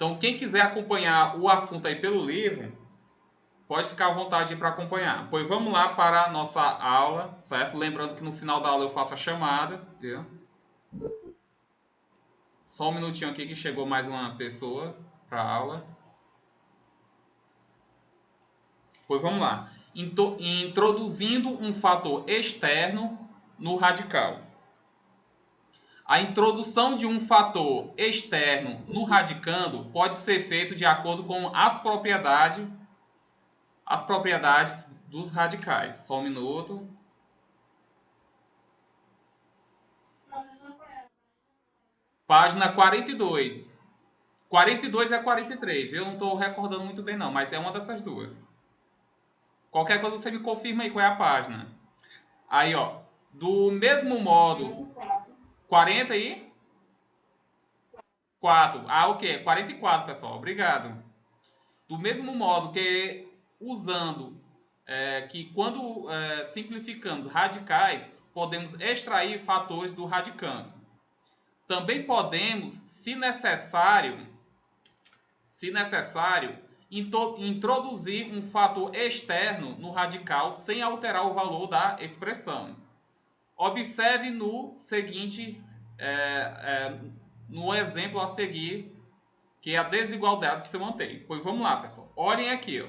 Então, quem quiser acompanhar o assunto aí pelo livro, pode ficar à vontade para acompanhar. Pois vamos lá para a nossa aula, certo? Lembrando que no final da aula eu faço a chamada, viu? Só um minutinho aqui que chegou mais uma pessoa para a aula. Pois vamos lá. Introduzindo um fator externo no radical. A introdução de um fator externo no radicando pode ser feito de acordo com as propriedades dos radicais. Só um minuto. Página 42. 42 é 43. Eu não estou recordando muito bem não, mas é uma dessas duas. Qualquer coisa você me confirma aí qual é a página. Aí, ó. Do mesmo modo... 40 aí? 4. Ah, ok. 44, pessoal. Obrigado. Do mesmo modo que usando que quando simplificamos radicais, podemos extrair fatores do radicando. Também podemos, se necessário, introduzir um fator externo no radical sem alterar o valor da expressão. Observe no seguinte, no exemplo a seguir, que é a desigualdade se mantém. Pois vamos lá, pessoal. Olhem aqui, ó.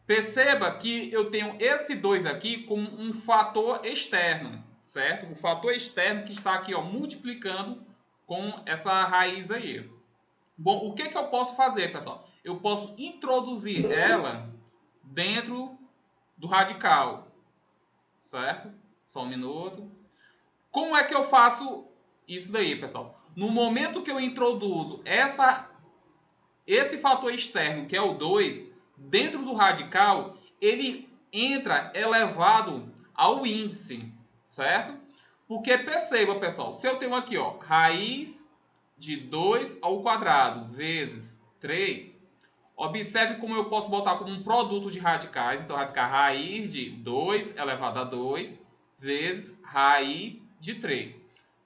Perceba que eu tenho esse 2 aqui como um fator externo, certo? O fator externo que está aqui, ó, multiplicando com essa raiz aí. Bom, o que eu posso fazer, pessoal? Eu posso introduzir ela dentro do radical, certo? Só um minuto. Como é que eu faço isso daí, pessoal? No momento que eu introduzo esse fator externo, que é o 2, dentro do radical, ele entra elevado ao índice, certo? Porque perceba, pessoal, se eu tenho aqui, ó, raiz de 2 ao quadrado vezes 3, observe como eu posso botar como um produto de radicais. Então vai ficar raiz de 2 elevado a 2 vezes raiz de 3.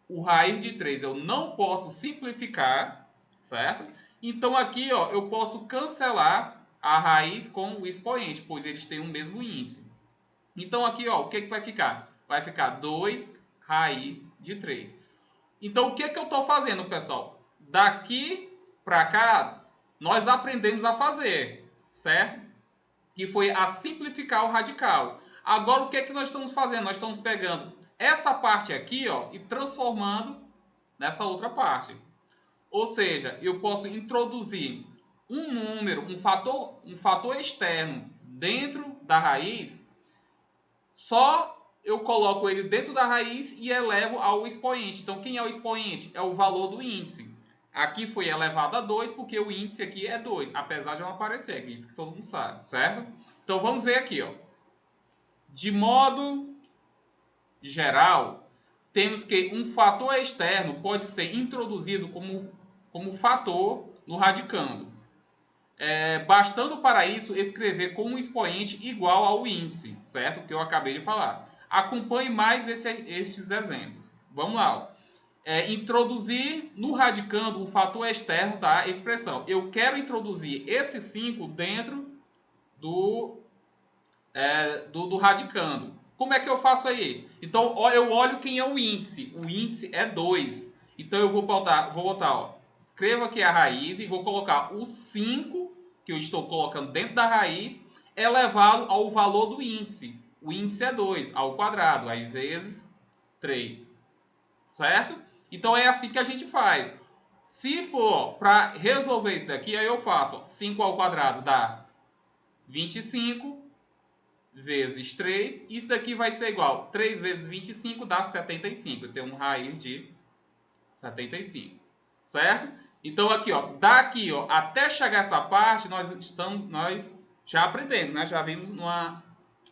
O raiz de 3 eu não posso simplificar, certo? Então aqui, ó, eu posso cancelar a raiz com o expoente, pois eles têm o mesmo índice. Então aqui, ó, o que vai ficar? Vai ficar 2 raiz de 3. Então o que eu estou fazendo, pessoal? Daqui para cá, nós aprendemos a fazer, certo? Que foi a simplificar o radical. Agora o que nós estamos fazendo? Nós estamos pegando essa parte aqui, ó, e transformando nessa outra parte. Ou seja, eu posso introduzir um número, um fator externo dentro da raiz, só eu coloco ele dentro da raiz e elevo ao expoente. Então, quem é o expoente? É o valor do índice. Aqui foi elevado a 2 porque o índice aqui é 2, apesar de não aparecer, que é isso que todo mundo sabe, certo? Então, vamos ver aqui, ó. De modo geral, temos que um fator externo pode ser introduzido como fator no radicando. Bastando para isso escrever com um expoente igual ao índice, certo? Que eu acabei de falar. Acompanhe mais estes exemplos. Vamos lá. Introduzir no radicando o fator externo da expressão. Eu quero introduzir esse 5 dentro do radicando. Como é que eu faço aí? Então, eu olho quem é o índice. O índice é 2. Então, eu vou botar ó, escreva aqui a raiz e vou colocar o 5 que eu estou colocando dentro da raiz elevado ao valor do índice. O índice é 2 ao quadrado, aí vezes 3. Certo? Então, é assim que a gente faz. Se for para resolver isso daqui, aí eu faço ó, 5 ao quadrado dá 25 vezes 3. Isso daqui vai ser igual. 3 vezes 25 dá 75. Eu tenho uma raiz de 75. Certo? Então aqui, ó, daqui, ó, até chegar essa parte, nós já aprendemos, né? Já vimos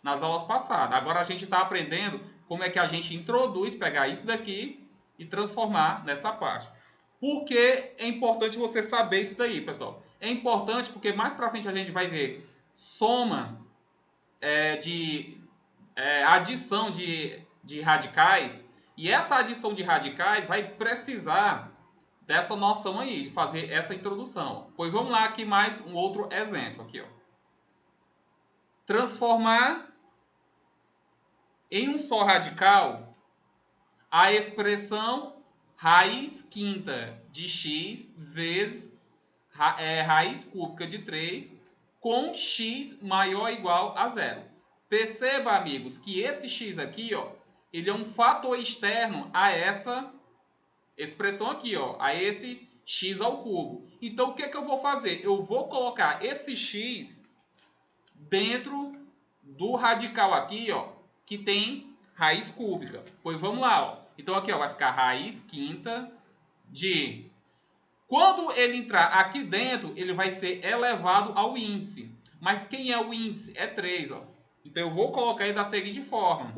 nas aulas passadas. Agora a gente está aprendendo como é que a gente introduz, pegar isso daqui e transformar nessa parte. Por que é importante você saber isso daí, pessoal? É importante porque mais para frente a gente vai ver soma adição de radicais, e essa adição de radicais vai precisar dessa noção aí, de fazer essa introdução. Pois vamos lá aqui mais um outro exemplo aqui, ó. Transformar em um só radical a expressão raiz quinta de x vezes raiz cúbica de 3 com x maior ou igual a zero. Perceba, amigos, que esse x aqui, ó, ele é um fator externo a essa expressão aqui, ó, a esse x ao cubo. Então, o que que eu vou fazer? Eu vou colocar esse x dentro do radical aqui, ó, que tem raiz cúbica. Pois vamos lá, ó. Então, aqui, ó, vai ficar raiz quinta de... Quando ele entrar aqui dentro, ele vai ser elevado ao índice. Mas quem é o índice? É 3, ó. Então, eu vou colocar ele da seguinte forma.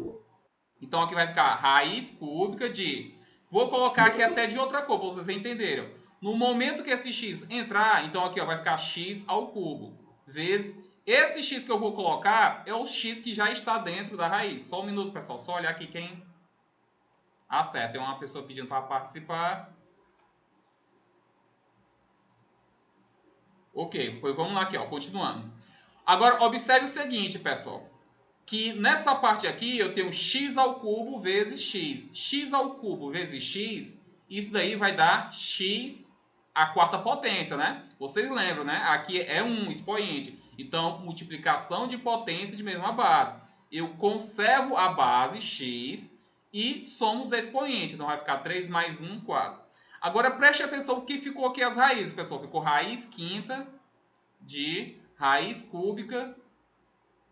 Então, aqui vai ficar raiz cúbica de... Vou colocar aqui até de outra cor, para vocês entenderem. No momento que esse x entrar, então aqui ó, vai ficar x ao cubo. Vezes esse x que eu vou colocar é o x que já está dentro da raiz. Só um minuto, pessoal. Só olhar aqui quem... Ah, certo. Tem uma pessoa pedindo para participar. Ok, pois vamos lá aqui, ó, continuando. Agora, observe o seguinte, pessoal. Que nessa parte aqui eu tenho x ao cubo vezes x. X ao cubo vezes x, isso daí vai dar x à quarta potência, né? Vocês lembram, né? Aqui é um expoente. Então, multiplicação de potência de mesma base. Eu conservo a base x e somos expoente. Então, vai ficar 3 mais 1, 4. Agora, preste atenção o que ficou aqui as raízes, pessoal. Ficou raiz quinta de raiz cúbica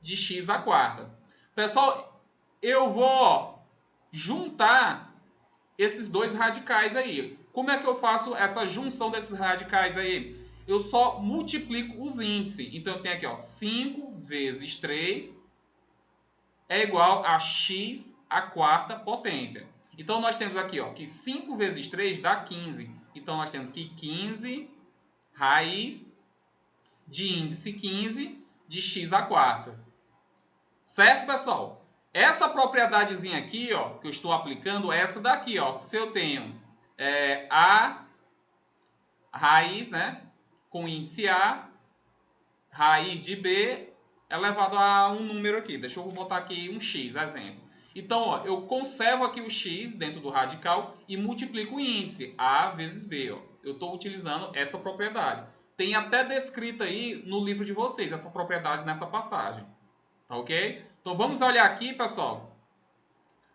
de x à quarta. Pessoal, eu vou juntar esses dois radicais aí. Como é que eu faço essa junção desses radicais aí? Eu só multiplico os índices. Então, eu tenho aqui, ó, 5 vezes 3 é igual a x à quarta potência. Então, nós temos aqui, ó, que 5 vezes 3 dá 15. Então, nós temos que 15 raiz de índice 15 de x à quarta. Certo, pessoal? Essa propriedadezinha aqui, ó, que eu estou aplicando é essa daqui, ó. Se eu tenho a raiz, né, com índice A, raiz de B elevado a um número aqui. Deixa eu botar aqui um x, exemplo. Então, ó, eu conservo aqui o x dentro do radical e multiplico o índice, A vezes B. Ó. Eu estou utilizando essa propriedade. Tem até descrita aí no livro de vocês, essa propriedade nessa passagem. Tá ok? Então, vamos olhar aqui, pessoal,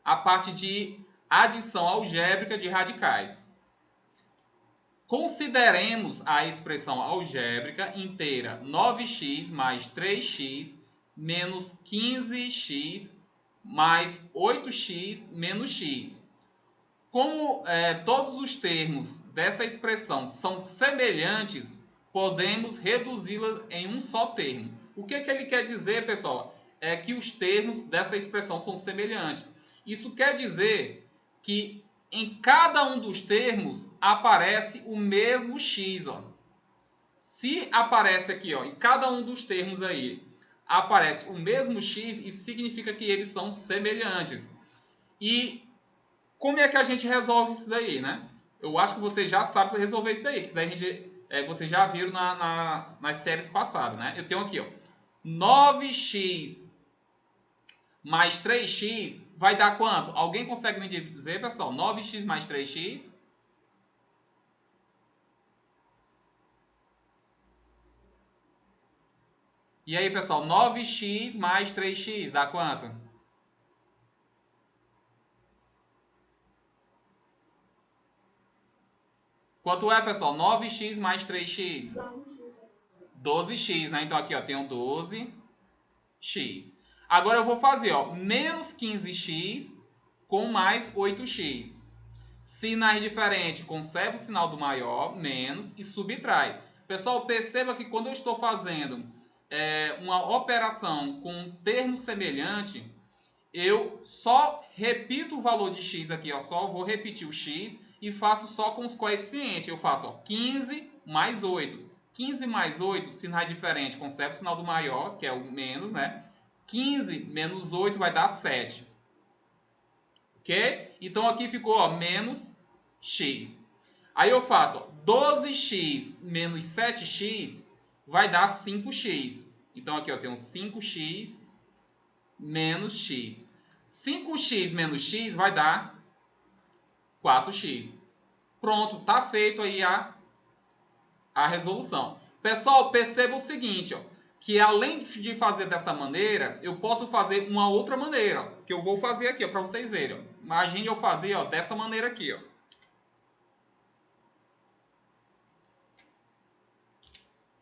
a parte de adição algébrica de radicais. Consideremos a expressão algébrica inteira 9x mais 3x menos 15x mais 8x menos x. Como todos os termos dessa expressão são semelhantes, podemos reduzi-las em um só termo. O que ele quer dizer, pessoal? É que os termos dessa expressão são semelhantes. Isso quer dizer que em cada um dos termos aparece o mesmo x. Ó. Se aparece aqui, ó, em cada um dos termos aí, aparece o mesmo x, isso significa que eles são semelhantes. E como é que a gente resolve isso daí, né? Eu acho que você já sabe resolver isso daí. Isso daí a gente, vocês já viram nas séries passadas, né? Eu tenho aqui, ó, 9x mais 3x vai dar quanto? Alguém consegue me dizer, pessoal? 9x mais 3x? E aí, pessoal, 9x mais 3x dá quanto? Quanto é, pessoal? 9x mais 3x? 12x, né? Então aqui, ó, tenho 12x. Agora eu vou fazer, ó, menos 15x com mais 8x. Sinais diferentes, conserva o sinal do maior, menos, e subtrai. Pessoal, perceba que quando eu estou fazendo uma operação com um termo semelhante, eu só repito o valor de x aqui, ó, só vou repetir o x e faço só com os coeficientes. Eu faço, ó, 15 mais 8. 15 mais 8, sinais diferentes, conserva o sinal do maior, que é o menos, né? 15 menos 8 vai dar 7. Ok? Então aqui ficou, ó, menos x. Aí eu faço, ó, 12x menos 7x vai dar 5x. Então aqui eu tenho 5x menos x. 5x menos x vai dar 4x. Pronto, tá feito aí a resolução. Pessoal, perceba o seguinte, ó, que além de fazer dessa maneira, eu posso fazer uma outra maneira, ó, que eu vou fazer aqui, para vocês verem. Ó. Imagine eu fazer, ó, dessa maneira aqui. Ó.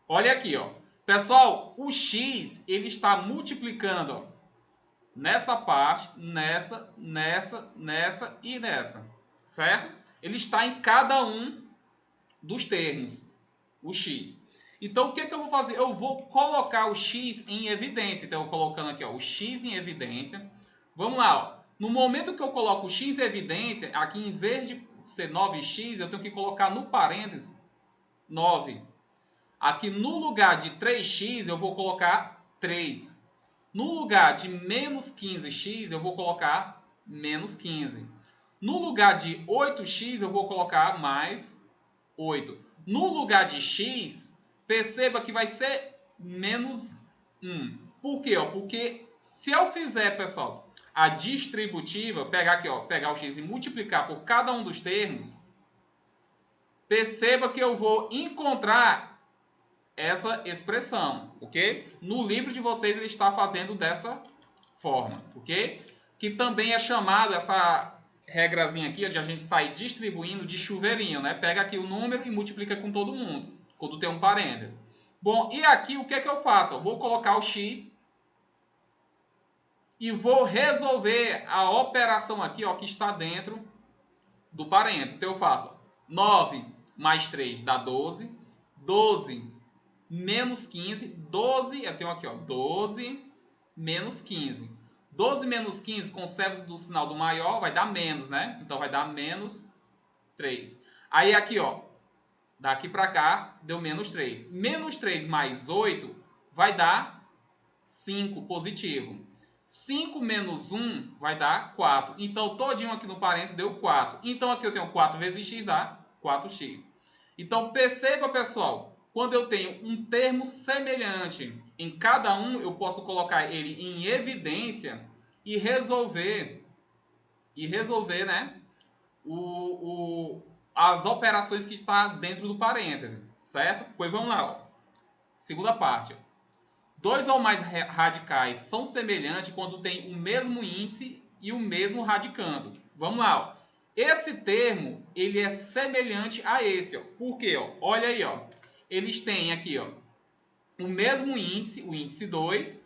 Olha aqui, ó. Pessoal, o x ele está multiplicando, ó, nessa parte, nessa e nessa, certo? Ele está em cada um dos termos, o x. Então, o que eu vou fazer? Eu vou colocar o x em evidência. Então, eu colocando aqui, ó, o x em evidência. Vamos lá, ó. No momento que eu coloco o x em evidência, aqui em vez de ser 9x, eu tenho que colocar no parênteses 9. Aqui no lugar de 3x, eu vou colocar 3. No lugar de menos 15x, eu vou colocar menos 15. No lugar de 8x, eu vou colocar mais 8. No lugar de x, perceba que vai ser menos 1. Por quê? Porque se eu fizer, pessoal, a distributiva, pegar aqui, ó, pegar o x e multiplicar por cada um dos termos, perceba que eu vou encontrar essa expressão, ok? No livro de vocês ele está fazendo dessa forma, ok? Que também é chamado, essa regrazinha aqui, de a gente sair distribuindo de chuveirinho, né? Pega aqui o número e multiplica com todo mundo, quando tem um parêntese. Bom, e aqui o que é que eu faço? Eu vou colocar o x e vou resolver a operação aqui, ó, que está dentro do parênteses. Então eu faço 9 mais 3 dá 12, 12 menos 15, 12, eu tenho aqui, ó, 12 menos 15. 12 menos 15, conserva do sinal do maior, vai dar menos, né? Então vai dar menos 3. Aí aqui, ó, daqui para cá, deu menos 3. Menos 3 mais 8 vai dar 5 positivo. 5 menos 1 vai dar 4. Então, todinho aqui no parênteses deu 4. Então, aqui eu tenho 4 vezes x dá 4x. Então, perceba, pessoal, quando eu tenho um termo semelhante em cada um, eu posso colocar ele em evidência e resolver, né, as operações que está dentro do parêntese, certo? Pois vamos lá, ó. Segunda parte. Dois ou mais radicais são semelhantes quando tem o mesmo índice e o mesmo radicando. Vamos lá, ó. Esse termo, ele é semelhante a esse, ó. Por quê, ó? Olha aí, ó. Eles têm aqui, ó, o mesmo índice, o índice 2,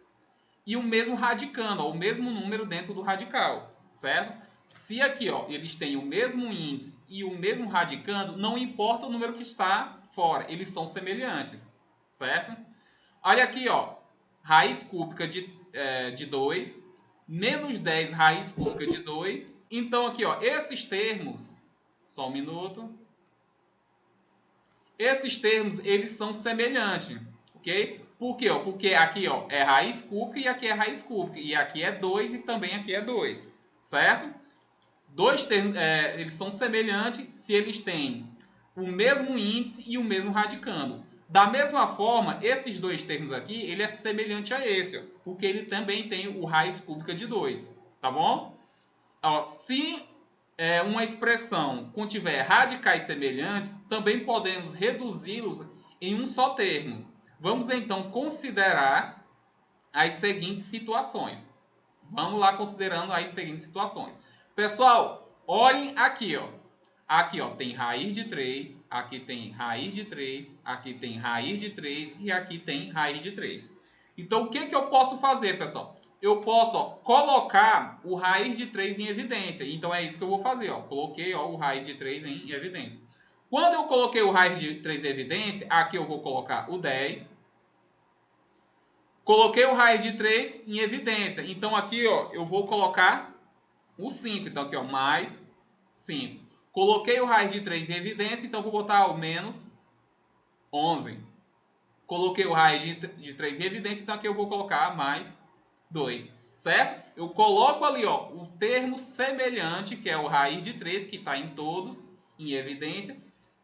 e o mesmo radicando, ó, o mesmo número dentro do radical, certo? Se aqui, ó, eles têm o mesmo índice e o mesmo radicando, não importa o número que está fora, eles são semelhantes, certo? Olha aqui, ó, raiz cúbica de 2, menos 10 raiz cúbica de 2. Então, aqui, ó, esses termos, só um minuto, esses termos, eles são semelhantes, ok? Por quê? Porque aqui, ó, é raiz cúbica e aqui é raiz cúbica. E aqui é 2 e também aqui é 2, certo? Dois termos, eles são semelhantes se eles têm o mesmo índice e o mesmo radicando. Da mesma forma, esses dois termos aqui, ele é semelhante a esse, ó, porque ele também tem o raiz cúbica de 2, tá bom? Ó, se uma expressão contiver radicais semelhantes, também podemos reduzi-los em um só termo. Vamos então considerar as seguintes situações. Vamos lá considerando as seguintes situações. Pessoal, olhem aqui, ó. Aqui, ó, tem raiz de 3, aqui tem raiz de 3, aqui tem raiz de 3 e aqui tem raiz de 3. Então, o que eu posso fazer, pessoal? Eu posso, ó, colocar o raiz de 3 em evidência. Então, é isso que eu vou fazer, ó. Coloquei, ó, o raiz de 3 em evidência. Quando eu coloquei o raiz de 3 em evidência, aqui eu vou colocar o 10. Coloquei o raiz de 3 em evidência. Então, aqui, ó, eu vou colocar o 5. Então, aqui, ó, mais 5. Coloquei o raiz de 3 em evidência, então vou botar o menos 11. Coloquei o raiz de 3 em evidência, então aqui eu vou colocar mais 2. Certo? Eu coloco ali, ó, o termo semelhante, que é o raiz de 3, que está em todos, em evidência.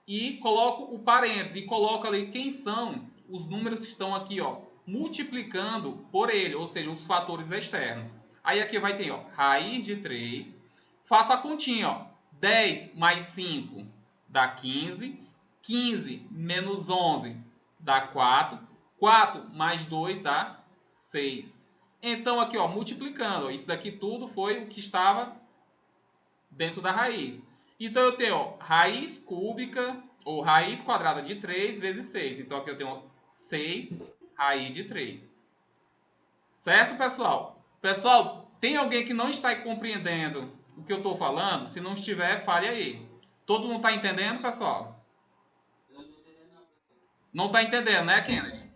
e coloco o parênteses e coloco ali quem são os números que estão aqui, ó, multiplicando por ele, ou seja, os fatores externos. Aí aqui vai ter, ó, raiz de 3. Faço a continha, ó. 10 mais 5 dá 15. 15 menos 11 dá 4. 4 mais 2 dá 6. Então aqui, ó, multiplicando, ó, isso daqui tudo foi o que estava dentro da raiz. Então eu tenho, ó, raiz cúbica ou raiz quadrada de 3 vezes 6. Então aqui eu tenho 6 raiz de 3. Certo, pessoal? Pessoal, tem alguém que não está compreendendo o que eu estou falando? Se não estiver, fale aí. Todo mundo está entendendo, pessoal? Não está entendendo, né, Kennedy?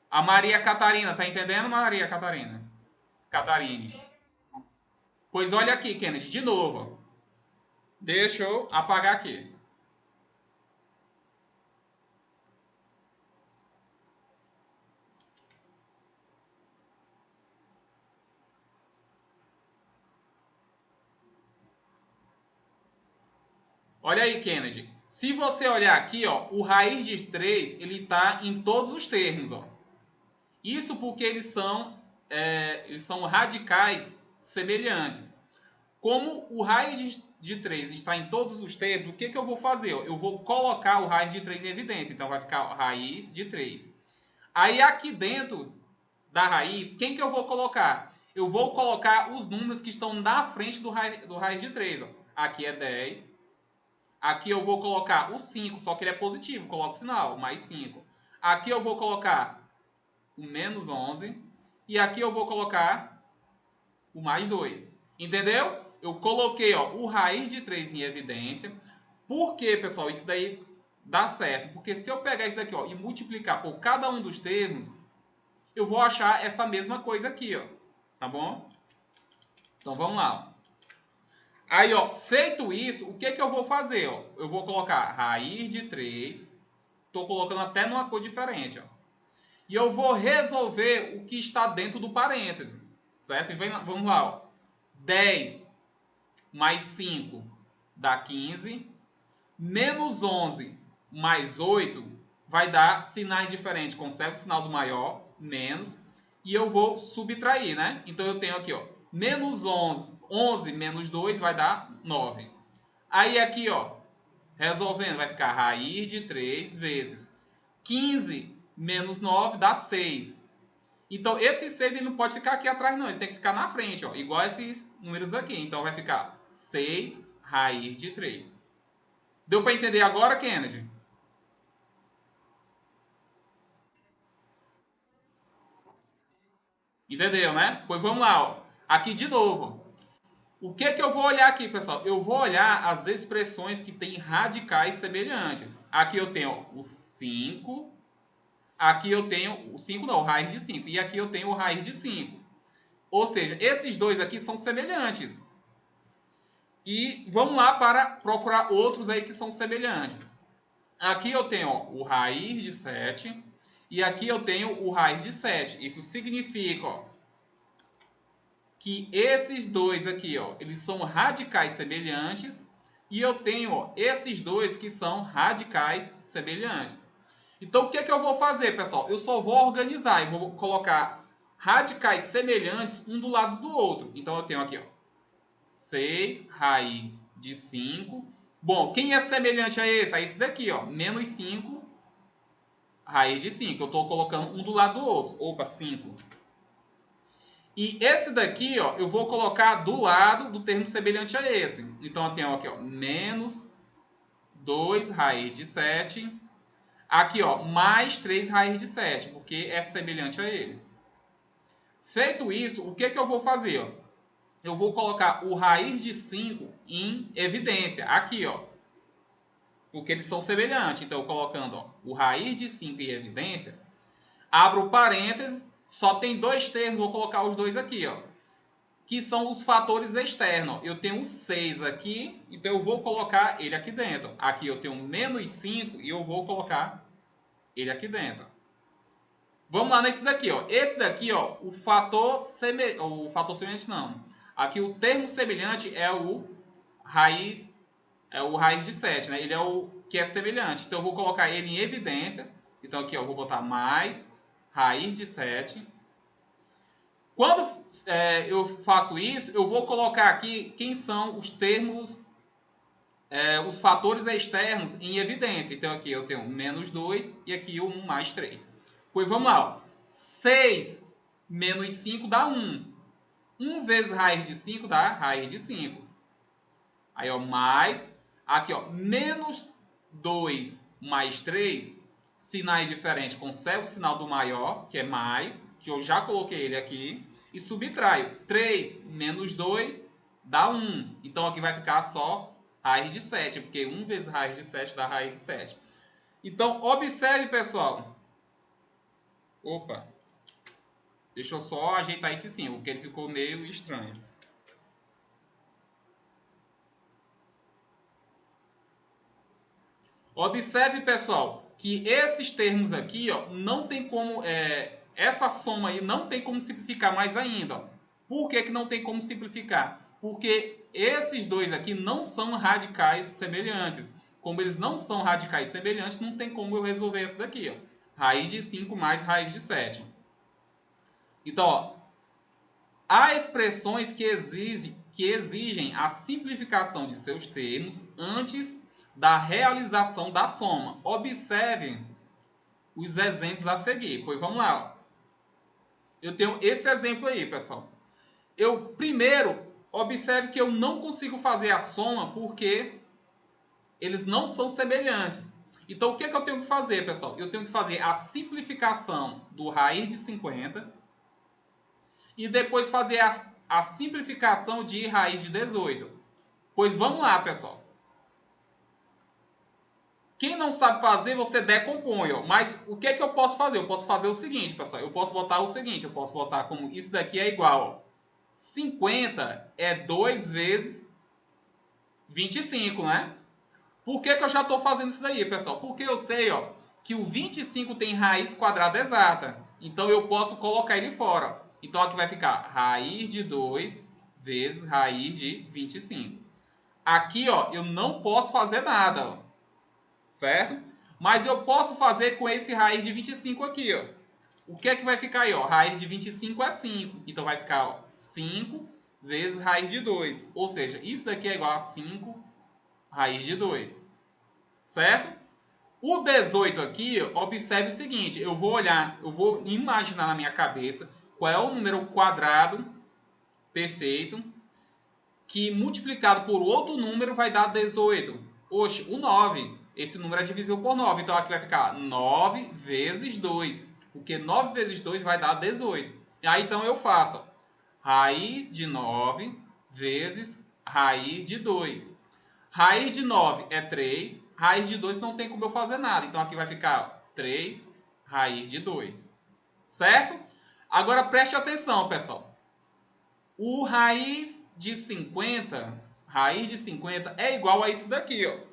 A Maria Catarina, está entendendo, Maria Catarina? Catarine. Pois olha aqui, Kennedy, de novo. Deixa eu apagar aqui. Olha aí, Kennedy. Se você olhar aqui, ó, o raiz de 3, ele está em todos os termos, ó. Isso porque eles são radicais semelhantes. Como o raiz de 3 está em todos os termos, o que eu vou fazer? Eu vou colocar o raiz de 3 em evidência. Então vai ficar raiz de 3. Aí aqui dentro da raiz, quem que eu vou colocar? Eu vou colocar os números que estão na frente do raiz de 3. Ó. Aqui é 10. Aqui eu vou colocar o 5, só que ele é positivo. Coloco o sinal, mais 5. Aqui eu vou colocar o menos 11. E aqui eu vou colocar o mais 2. Entendeu? Eu coloquei, ó, o raiz de 3 em evidência. Por que, pessoal? Isso daí dá certo. Porque se eu pegar isso daqui, ó, e multiplicar por cada um dos termos, eu vou achar essa mesma coisa aqui, ó. Tá bom? Então vamos lá. Aí, ó, feito isso, o que eu vou fazer, ó? Eu vou colocar raiz de 3. Tô colocando até numa cor diferente, ó. E eu vou resolver o que está dentro do parêntese. Certo? E vamos lá, ó. 10 mais 5 dá 15. Menos 11 mais 8 vai dar sinais diferentes. Conservo o sinal do maior, menos. E eu vou subtrair, né? Então eu tenho aqui, ó. Menos 11 menos 2 vai dar 9. Aí aqui, ó. Resolvendo, vai ficar raiz de 3 vezes 15 menos 9 dá 6. Então, esse 6 ele não pode ficar aqui atrás, não. Ele tem que ficar na frente, ó. Igual esses números aqui. Então, vai ficar 6 raiz de 3. Deu para entender agora, Kennedy? Entendeu, né? Pois vamos lá, ó. Aqui de novo. O que eu vou olhar aqui, pessoal? Eu vou olhar as expressões que têm radicais semelhantes. Aqui eu tenho ó, o 5. Aqui eu tenho o 5 não, o raiz de 5. E aqui eu tenho o raiz de 5. Ou seja, esses dois aqui são semelhantes. E vamos lá para procurar outros aí que são semelhantes. Aqui eu tenho ó, o raiz de 7 e aqui eu tenho o raiz de 7. Isso significa ó, que esses dois aqui, ó, eles são radicais semelhantes e eu tenho ó, esses dois que são radicais semelhantes. Então o que eu vou fazer, pessoal? Eu só vou organizar e vou colocar radicais semelhantes um do lado do outro. Então eu tenho aqui, ó, 6 raiz de 5. Bom, quem é semelhante a esse? A esse daqui, ó. Menos 5 raiz de 5. Eu estou colocando um do lado do outro. Opa, 5. E esse daqui, ó, eu vou colocar do lado do termo semelhante a esse. Então eu tenho aqui, ó, menos 2 raiz de 7. Aqui, ó, mais 3 raiz de 7, porque é semelhante a ele. Feito isso, o que eu vou fazer, ó? Eu vou colocar o raiz de 5 em evidência. Aqui, ó. Porque eles são semelhantes. Então, colocando ó, o raiz de 5 em evidência, abro parênteses, só tem dois termos, vou colocar os dois aqui, ó. Que são os fatores externos. Eu tenho 6 aqui, então eu vou colocar ele aqui dentro. Aqui eu tenho menos 5 e eu vou colocar ele aqui dentro. Vamos lá nesse daqui, ó. Esse daqui, ó, o fator semelhante não. Aqui o termo semelhante é o raiz é o raiz de 7, né? Ele é o que é semelhante. Então eu vou colocar ele em evidência. Então aqui ó, eu vou botar mais raiz de 7. Quando eu faço isso, eu vou colocar aqui quem são os termos, os fatores externos em evidência. Então aqui eu tenho menos 2 e aqui o 1 mais 3. Pois vamos lá. Ó. 6 menos 5 dá 1. 1 vezes raiz de 5 dá raiz de 5. Aí, ó, mais. Aqui, ó, menos 2 mais 3. Sinais diferentes. Conservo o sinal do maior, que é mais, que eu já coloquei ele aqui. E subtraio. 3 menos 2 dá 1. Então, aqui vai ficar só raiz de 7, porque 1 vezes raiz de 7 dá raiz de 7. Então, observe, pessoal. Opa. Deixa eu só ajeitar esse símbolo, porque ele ficou meio estranho. Observe, pessoal, que esses termos aqui, ó, não tem como... essa soma aí não tem como simplificar mais ainda. Ó. Por que que não tem como simplificar? Porque esses dois aqui não são radicais semelhantes. Como eles não são radicais semelhantes, não tem como eu resolver essa daqui. Ó. Raiz de 5 mais raiz de 7. Então, ó, há expressões que exigem a simplificação de seus termos antes da realização da soma. Observe os exemplos a seguir. Pois vamos lá. Ó. Eu tenho esse exemplo aí, pessoal. Eu primeiro observe que eu não consigo fazer a soma porque eles não são semelhantes. Então o que eu tenho que fazer, pessoal? Eu tenho que fazer a simplificação do raiz de 50 e depois fazer a simplificação de raiz de 18. Pois vamos lá, pessoal. Quem não sabe fazer, você decompõe. Ó. Mas o que eu posso fazer? Eu posso fazer o seguinte, pessoal. Eu posso botar o seguinte. Eu posso botar como isso daqui é igual. Ó. 50 é 2 vezes 25, né? Por que eu já estou fazendo isso daí, pessoal? Porque eu sei ó, que o 25 tem raiz quadrada exata. Então eu posso colocar ele fora. Ó. Então aqui vai ficar raiz de 2 vezes raiz de 25. Aqui ó, eu não posso fazer nada. Ó. Certo? Mas eu posso fazer com esse raiz de 25 aqui, ó. O que é que vai ficar aí, ó? Raiz de 25 é 5. Então vai ficar, ó, 5 vezes raiz de 2. Ou seja, isso daqui é igual a 5 raiz de 2. Certo? O 18 aqui, observe o seguinte. Eu vou olhar, eu vou imaginar na minha cabeça qual é o número quadrado perfeito que multiplicado por outro número vai dar 18. Oxe, o 9. Esse número é divisível por 9. Então aqui vai ficar 9 vezes 2. Porque 9 vezes 2 vai dar 18. E aí então eu faço ó, raiz de 9 vezes raiz de 2. Raiz de 9 é 3. Raiz de 2 não tem como eu fazer nada. Então aqui vai ficar ó, 3 raiz de 2. Certo? Agora preste atenção, pessoal. O raiz de 50 é igual a isso daqui, ó.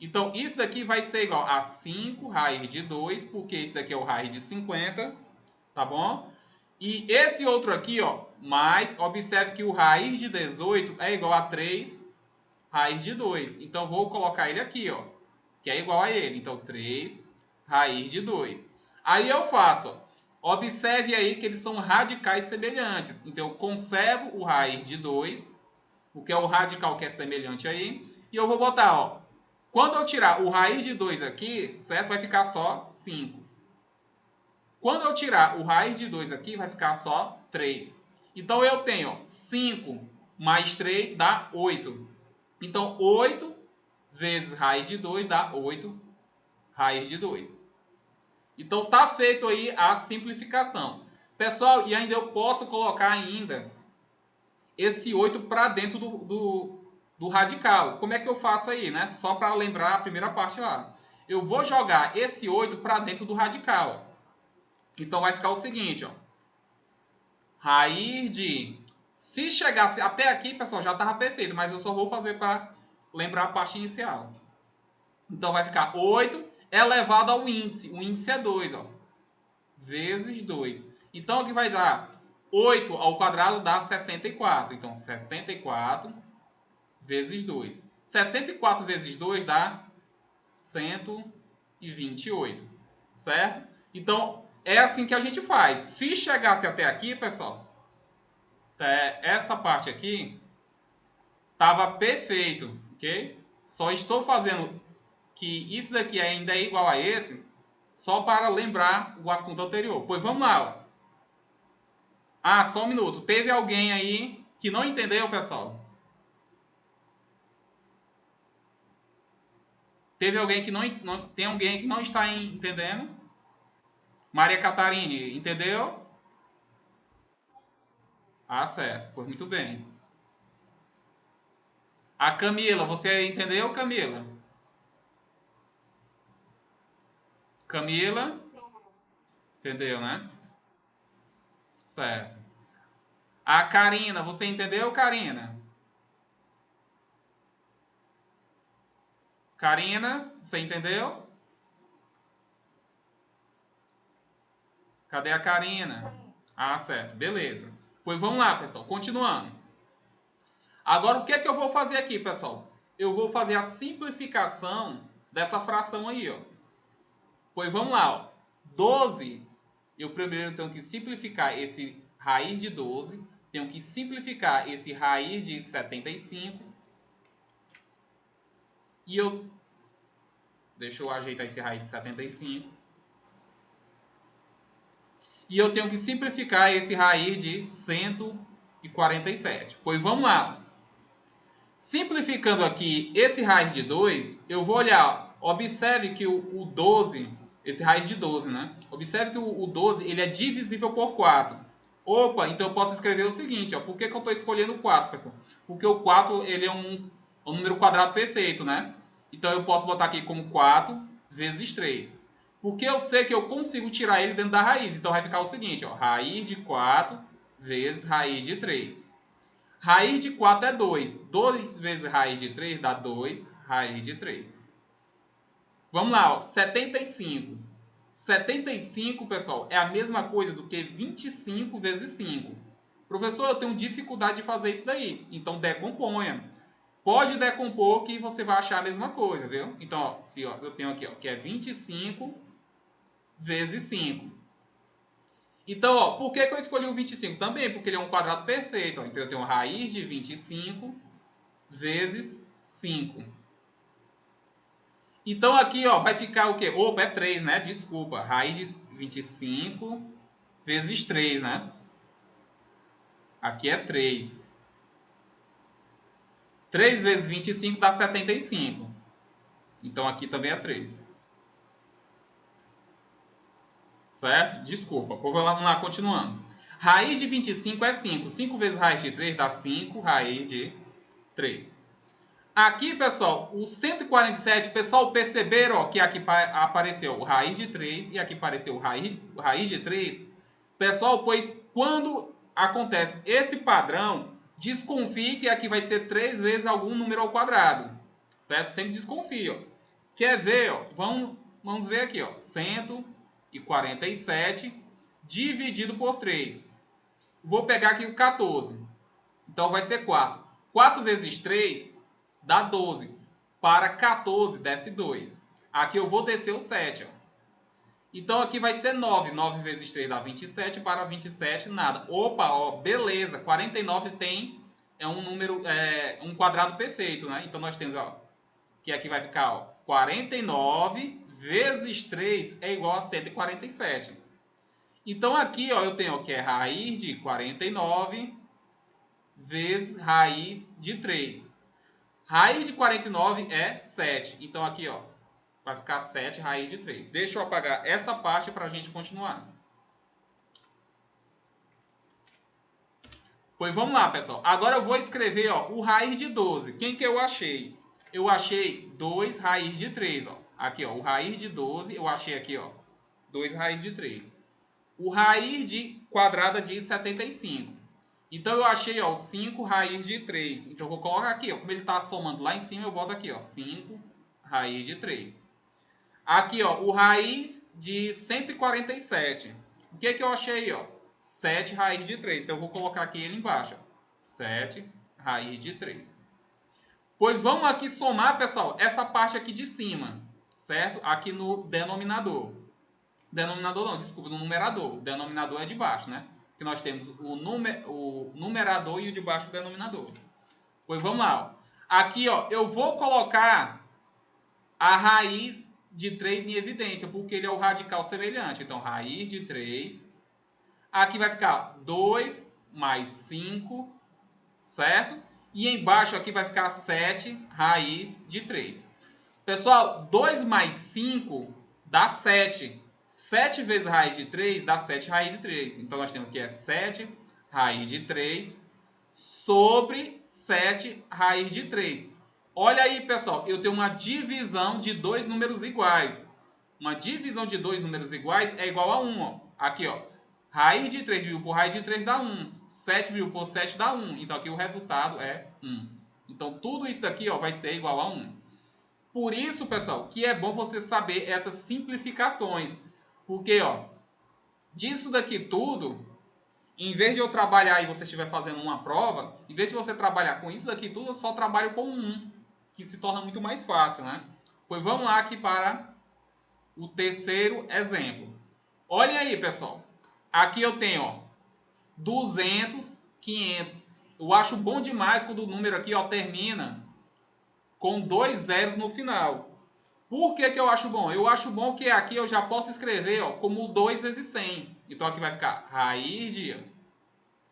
Então, isso daqui vai ser igual a 5 raiz de 2, porque isso daqui é o raiz de 50, tá bom? E esse outro aqui, ó, mais, observe que o raiz de 18 é igual a 3 raiz de 2. Então, vou colocar ele aqui, ó, que é igual a ele. Então, 3 raiz de 2. Aí eu faço, ó, observe aí que eles são radicais semelhantes. Então, eu conservo o raiz de 2, o que é o radical que é semelhante aí. E eu vou botar, ó. Quando eu tirar o raiz de 2 aqui, certo? Vai ficar só 5. Quando eu tirar o raiz de 2 aqui, vai ficar só 3. Então, eu tenho ó, 5 mais 3 dá 8. Então, 8 vezes raiz de 2 dá 8 raiz de 2. Então tá feito aí a simplificação. Pessoal, e ainda eu posso colocar ainda esse 8 para dentro do radical. Como é que eu faço aí, né? Só para lembrar a primeira parte lá. Eu vou jogar esse 8 para dentro do radical. Então vai ficar o seguinte, ó. Raiz de... Se chegasse até aqui, pessoal, já estava perfeito, mas eu só vou fazer para lembrar a parte inicial. Então vai ficar 8 elevado ao índice. O índice é 2, ó. Vezes 2. Então aqui vai dar 8 ao quadrado dá 64. Então 64 vezes 2. 64 vezes 2 dá 128, certo? Então, é assim que a gente faz. Se chegasse até aqui, pessoal, essa parte aqui estava perfeito, ok? Só estou fazendo que isso daqui ainda é igual a esse, só para lembrar o assunto anterior. Pois vamos lá. Ó. Ah, só um minuto. Teve alguém aí que não entendeu, pessoal? Teve alguém que não tem alguém que não está entendendo? Maria Catarina, entendeu? Ah, certo. Pois muito bem. A Camila, você entendeu, Camila? Camila, entendeu, né? Certo. A Karina, você entendeu, Karina? Karina, você entendeu? Cadê a Karina? Ah, certo. Beleza. Pois vamos lá, pessoal. Continuando. Agora, o que é que eu vou fazer aqui, pessoal? Eu vou fazer a simplificação dessa fração aí, ó. Pois vamos lá, ó. 12, eu primeiro tenho que simplificar esse raiz de 12, tenho que simplificar esse raiz de 75, e eu... Deixa eu ajeitar esse raiz de 75. E eu tenho que simplificar esse raiz de 147. Pois vamos lá. Simplificando aqui esse raiz de 2, eu vou olhar. Observe que o 12, esse raiz de 12, né? Observe que o 12 ele é divisível por 4. Opa, então eu posso escrever o seguinte, ó. Por que eu estou escolhendo 4, pessoal? Porque o 4 ele é um número quadrado perfeito, né? Então eu posso botar aqui como 4 vezes 3. Porque eu sei que eu consigo tirar ele dentro da raiz. Então vai ficar o seguinte, ó. Raiz de 4 vezes raiz de 3. Raiz de 4 é 2. 2 vezes raiz de 3 dá 2 raiz de 3. Vamos lá, ó. 75. 75, pessoal, é a mesma coisa do que 25 vezes 5. Professor, eu tenho dificuldade de fazer isso daí. Então, decomponha. Pode decompor que você vai achar a mesma coisa, viu? Então, ó, se, ó, eu tenho aqui, ó, que é 25 vezes 5. Então, ó, por que eu escolhi o 25? Também porque ele é um quadrado perfeito. Ó. Então, eu tenho raiz de 25 vezes 5. Então aqui, ó, vai ficar o quê? Opa, é 3, né? Desculpa. Raiz de 25 vezes 3, né? Aqui é 3. 3 vezes 25 dá 75. Então aqui também é 3. Certo? Desculpa. Vamos lá, continuando. Raiz de 25 é 5. 5 vezes raiz de 3 dá 5 raiz de 3. Aqui, pessoal, o 147, pessoal, perceberam ó, que aqui apareceu o raiz de 3 e aqui apareceu o raiz de 3? Pessoal, pois quando acontece esse padrão, desconfie que aqui vai ser 3 vezes algum número ao quadrado. Certo? Sempre desconfie. Ó. Quer ver? Ó? Vamos ver aqui. Ó. 147 dividido por 3. Vou pegar aqui o 14. Então vai ser 4. 4 vezes 3 dá 12. Para 14 desce 2. Aqui eu vou descer o 7. Ó. Então aqui vai ser 9. 9 vezes 3 dá 27. Para 27 nada. Opa, ó, beleza. 49 é um número, um quadrado perfeito, né? Então nós temos, ó, que aqui vai ficar, ó, 49 vezes 3 é igual a 147. Então aqui, ó, eu tenho ó, que é raiz de 49 vezes raiz de 3. Raiz de 49 é 7. Então aqui, ó, vai ficar 7 raiz de 3. Deixa eu apagar essa parte para a gente continuar. Pois vamos lá, pessoal. Agora eu vou escrever ó, o raiz de 12. Quem que eu achei? Eu achei 2 raiz de 3. Ó. Aqui, ó, o raiz de 12, eu achei aqui, ó, 2 raiz de 3. O raiz de quadrada de 75. Então eu achei ó, 5 raiz de 3. Então eu vou colocar aqui, ó, como ele está somando lá em cima, eu boto aqui, ó, 5 raiz de 3. Aqui, ó, o raiz de 147. O que que eu achei, ó? 7 raiz de 3. Então eu vou colocar aqui ele embaixo, ó. 7 raiz de 3. Pois vamos aqui somar, pessoal, essa parte aqui de cima, certo? Aqui no denominador. Denominador não, desculpa, no numerador. O denominador é de baixo, né? Que nós temos o numerador e o de baixo o denominador. Pois vamos lá. Ó. Aqui, ó, eu vou colocar a raiz de 3 em evidência, porque ele é o radical semelhante. Então, raiz de 3. Aqui vai ficar 2 mais 5, certo? E embaixo aqui vai ficar 7 raiz de 3. Pessoal, 2 mais 5 dá 7. 7 vezes raiz de 3 dá 7 raiz de 3. Então, nós temos aqui 7 raiz de 3 sobre 7 raiz de 3. Olha aí, pessoal, eu tenho uma divisão de dois números iguais. Uma divisão de dois números iguais é igual a 1. Ó. Aqui, ó. Raiz de 3 dividido por raiz de 3 dá 1. 7 dividido por 7 dá 1. Então, aqui o resultado é 1. Então, tudo isso daqui ó, vai ser igual a 1. Por isso, pessoal, que é bom você saber essas simplificações. Porque, ó, disso daqui tudo, em vez de eu trabalhar e você estiver fazendo uma prova, em vez de você trabalhar com isso daqui tudo, eu só trabalho com 1, que se torna muito mais fácil, né? Pois vamos lá aqui para o terceiro exemplo. Olhem aí, pessoal. Aqui eu tenho, ó, 200, 500. Eu acho bom demais quando o número aqui, ó, termina com 2 zeros no final. Por que que eu acho bom? Eu acho bom que aqui eu já posso escrever ó, como 2 vezes 100. Então aqui vai ficar raiz de...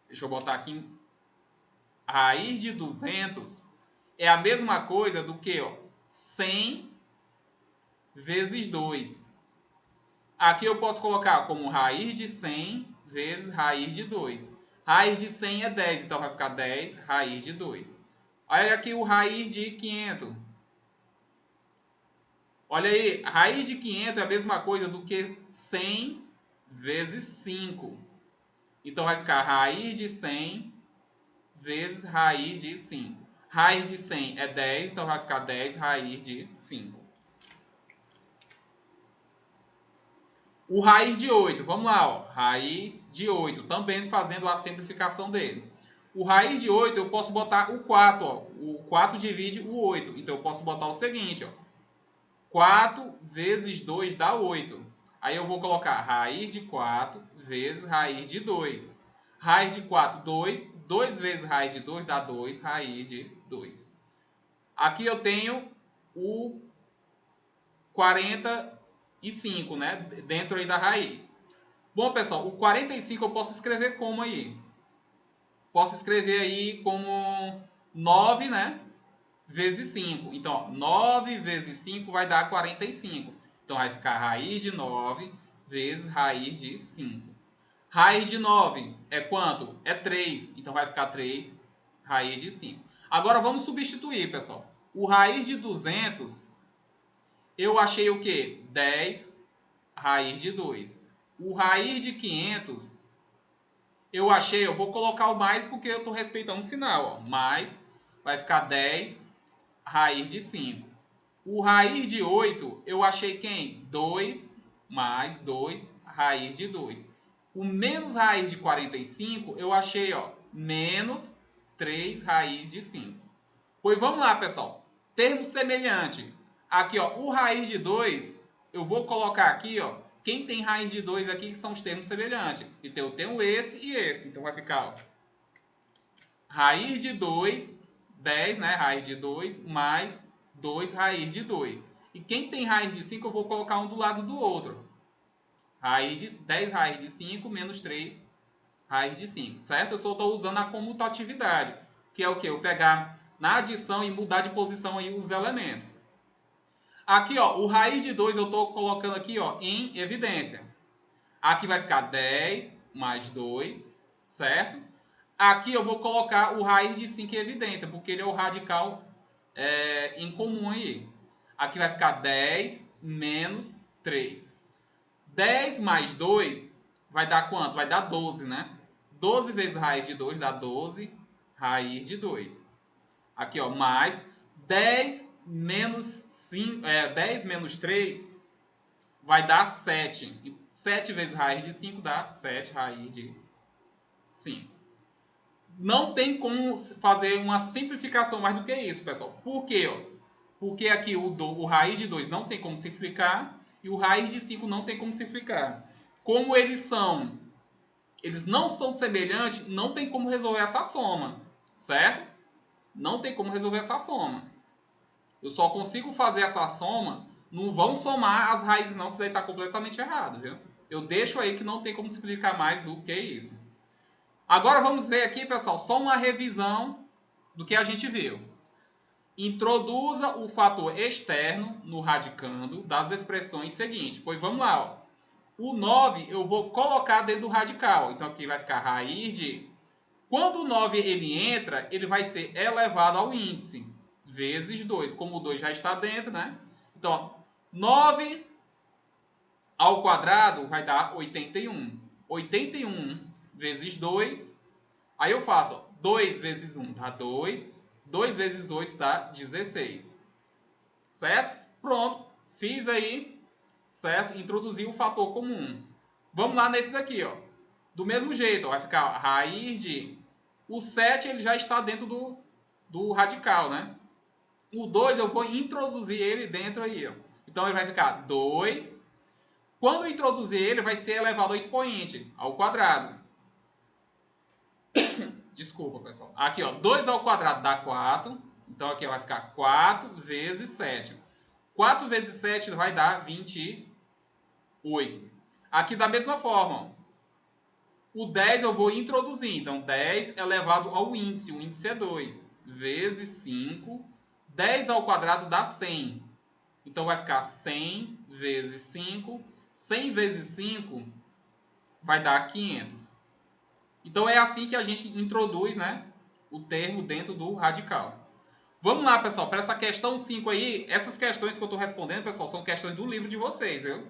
Deixa eu botar aqui. Raiz de 200 é a mesma coisa do que ó, 100 vezes 2. Aqui eu posso colocar como raiz de 100 vezes raiz de 2. Raiz de 100 é 10, então vai ficar 10 raiz de 2. Olha aqui o raiz de 500. Olha aí, a raiz de 500 é a mesma coisa do que 100 vezes 5. Então vai ficar raiz de 100 vezes raiz de 5. Raiz de 100 é 10, então vai ficar 10 raiz de 5. O raiz de 8, vamos lá, ó. Raiz de 8, também fazendo a simplificação dele. O raiz de 8 eu posso botar o 4, ó. O 4 divide o 8, então eu posso botar o seguinte, ó. 4 vezes 2 dá 8. Aí eu vou colocar raiz de 4 vezes raiz de 2. Raiz de 4, 2. 2 vezes raiz de 2 dá 2, raiz de 2. Aqui eu tenho o 45, né? Dentro aí da raiz. Bom, pessoal, o 45 eu posso escrever como aí? Posso escrever aí como 9, né? Vezes 5. Então, ó, 9 vezes 5 vai dar 45. Então, vai ficar raiz de 9 vezes raiz de 5. Raiz de 9 é quanto? É 3. Então, vai ficar 3 raiz de 5. Agora, vamos substituir, pessoal. O raiz de 200, eu achei o quê? 10 raiz de 2. O raiz de 500, eu achei, eu vou colocar o mais porque eu estou respeitando o sinal. Ó. Mais vai ficar 10 raiz de 5. O raiz de 8, eu achei quem? 2 mais 2 raiz de 2. O menos raiz de 45, eu achei, ó, menos 3 raiz de 5. Pois vamos lá, pessoal. Termo semelhante. Aqui, ó, o raiz de 2, eu vou colocar aqui, ó, quem tem raiz de 2 aqui que são os termos semelhantes. Então, eu tenho esse e esse. Então, vai ficar, ó, raiz de 2, 10, né? Raiz de 2 mais 2 raiz de 2. E quem tem raiz de 5, eu vou colocar um do lado do outro. Raiz de 10 raiz de 5 menos 3 raiz de 5, certo? Eu só estou usando a comutatividade, que é o que? Eu pegar na adição e mudar de posição aí os elementos. Aqui, ó, o raiz de 2 eu estou colocando aqui, ó, em evidência. Aqui vai ficar 10 mais 2, certo? Aqui eu vou colocar o raiz de 5 em evidência, porque ele é o radical em comum aí. Aqui vai ficar 10 menos 3. 10 mais 2 vai dar quanto? Vai dar 12, né? 12 vezes raiz de 2 dá 12 raiz de 2. Aqui, ó, mais 10 menos 5, 10 menos 3 vai dar 7. E 7 vezes raiz de 5 dá 7 raiz de 5. não tem como fazer uma simplificação mais do que isso, pessoal. Por quê? Porque aqui o raiz de 2 não tem como simplificar e o raiz de 5 não tem como simplificar. Como eles não são semelhantes, não tem como resolver essa soma, certo? Não tem como resolver essa soma. Eu só consigo fazer essa soma, não vão somar as raízes não, que isso daí está completamente errado, viu? Eu deixo aí que não tem como explicar mais do que isso. Agora vamos ver aqui, pessoal, só uma revisão do que a gente viu. Introduza o fator externo no radicando das expressões seguintes. Pois vamos lá, ó. O 9 eu vou colocar dentro do radical. Então aqui vai ficar raiz de... Quando o 9 ele entra, ele vai ser elevado ao índice, vezes 2. Como o 2 já está dentro, né? Então, 9 ao quadrado vai dar 81. 81 vezes 2. Aí eu faço, ó, 2 vezes 1 dá 2. 2 vezes 8 dá 16. Certo? Pronto. Fiz aí, certo? Introduzi o fator comum. Vamos lá nesse daqui, ó. Do mesmo jeito, ó, vai ficar raiz de... O 7 ele já está dentro do radical, né? O 2 eu vou introduzir ele dentro aí, ó. Então ele vai ficar 2. Quando eu introduzir ele, vai ser elevado ao expoente, ao quadrado. Desculpa, pessoal. Aqui, ó, 2 ao quadrado dá 4. Então aqui ó, vai ficar 4 vezes 7. 4 vezes 7 vai dar 28. Aqui da mesma forma, ó. O 10 eu vou introduzir. Então 10 elevado ao índice. O índice é 2. Vezes 5. 10 ao quadrado dá 100. Então vai ficar 100 vezes 5. 100 vezes 5 vai dar 500. Então é assim que a gente introduz, né, o termo dentro do radical. Vamos lá, pessoal, para essa questão 5 aí, essas questões que eu estou respondendo, pessoal, são questões do livro de vocês, viu?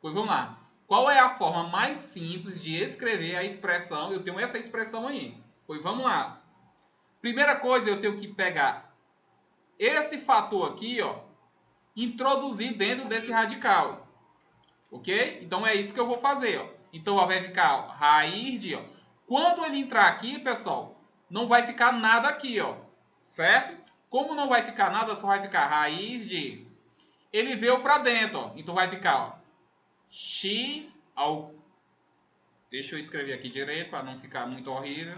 Pois vamos lá. Qual é a forma mais simples de escrever a expressão? Eu tenho essa expressão aí. Pois vamos lá. Primeira coisa, eu tenho que pegar esse fator aqui, ó, introduzir dentro desse radical. Ok? Então é isso que eu vou fazer, ó. Então ó, vai ficar ó, raiz de... Ó. Quando ele entrar aqui, pessoal, não vai ficar nada aqui, ó. Certo? Como não vai ficar nada, só vai ficar raiz de... Ele veio para dentro, ó. Então vai ficar, ó, x ao... Deixa eu escrever aqui direito para não ficar muito horrível.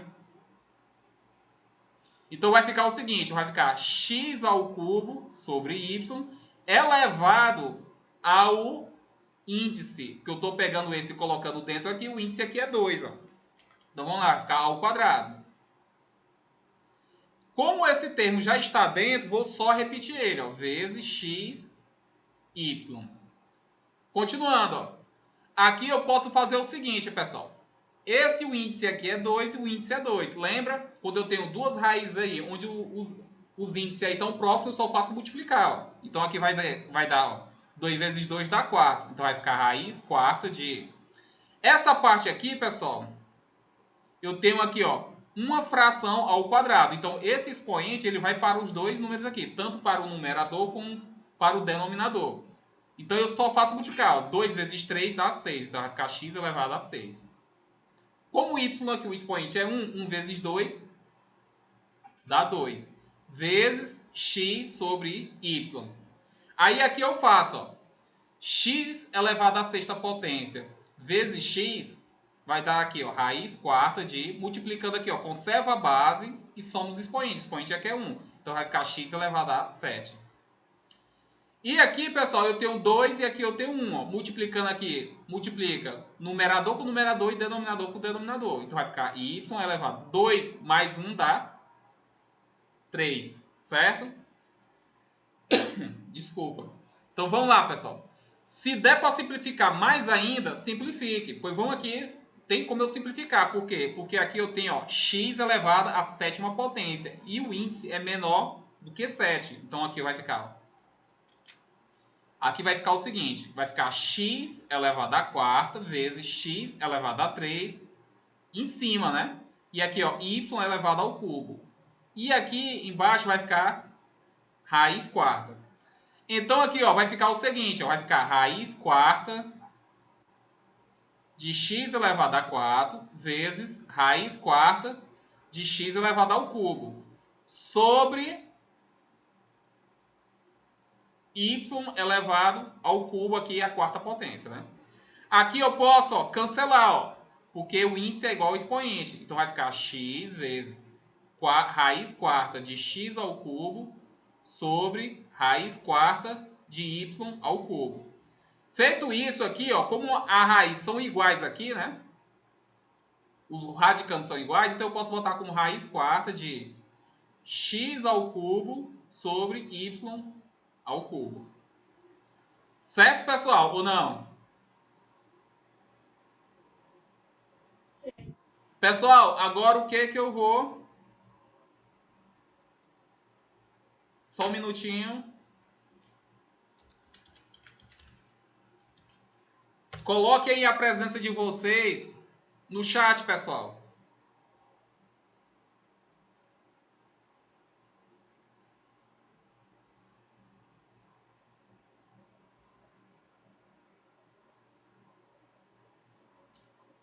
Então vai ficar o seguinte, vai ficar x ao cubo sobre y elevado ao índice, que eu estou pegando esse e colocando dentro aqui, o índice aqui é 2. Ó. Então vamos lá, vai ficar ao quadrado. Como esse termo já está dentro, vou só repetir ele, ó, vezes x, y. Continuando, ó. Aqui eu posso fazer o seguinte, pessoal. O índice aqui é 2 e o índice é 2. Lembra? Quando eu tenho duas raízes aí, onde os índices aí estão próximos, eu só faço multiplicar. Ó. Então aqui vai dar, ó, 2 vezes 2 dá 4. Então vai ficar raiz quarta de... Essa parte aqui, pessoal, eu tenho aqui, ó, uma fração ao quadrado. Então esse expoente ele vai para os dois números aqui, tanto para o numerador como para o denominador. Então eu só faço multiplicar. Ó, 2 vezes 3 dá 6. Então vai ficar x elevado a 6. Como y aqui, o expoente é 1, 1 vezes 2 dá 2. Vezes x sobre y. Aí aqui eu faço, ó, x elevado à sexta potência vezes x vai dar aqui, ó, raiz quarta de... Multiplicando aqui, ó, conserva a base e soma os expoentes. O expoente aqui é 1. Então vai ficar x elevado a 7. E aqui, pessoal, eu tenho 2 e aqui eu tenho 1. Ó. Multiplicando aqui, multiplica numerador com numerador e denominador com denominador. Então vai ficar y elevado a 2 mais 1 dá 3, certo? Desculpa. Então vamos lá, pessoal. Se der para simplificar mais ainda, simplifique. Pois vamos aqui, tem como eu simplificar. Por quê? Porque aqui eu tenho ó, x elevado à sétima potência. E o índice é menor do que 7. Então aqui vai ficar... Ó, aqui vai ficar o seguinte, vai ficar x elevado à quarta vezes x elevado a 3 em cima, né? E aqui, ó, y elevado ao cubo. E aqui embaixo vai ficar raiz quarta. Então aqui, ó, vai ficar o seguinte, ó, vai ficar raiz quarta de x elevado a 4 vezes raiz quarta de x elevado ao cubo sobre y elevado ao cubo, aqui a quarta potência, né? Aqui eu posso, ó, cancelar, ó, porque o índice é igual ao expoente. Então vai ficar x vezes raiz quarta de x ao cubo sobre raiz quarta de y ao cubo. Feito isso aqui, ó, como a raiz são iguais aqui, né? Os radicandos são iguais, então eu posso botar como raiz quarta de x ao cubo sobre y ao cubo. Certo, pessoal? Ou não? Pessoal, agora o que eu vou... Só um minutinho. Coloque aí a presença de vocês no chat, pessoal.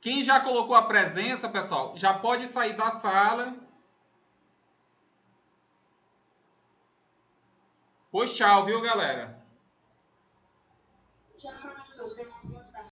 Quem já colocou a presença, pessoal, já pode sair da sala. Pois tchau, viu, galera?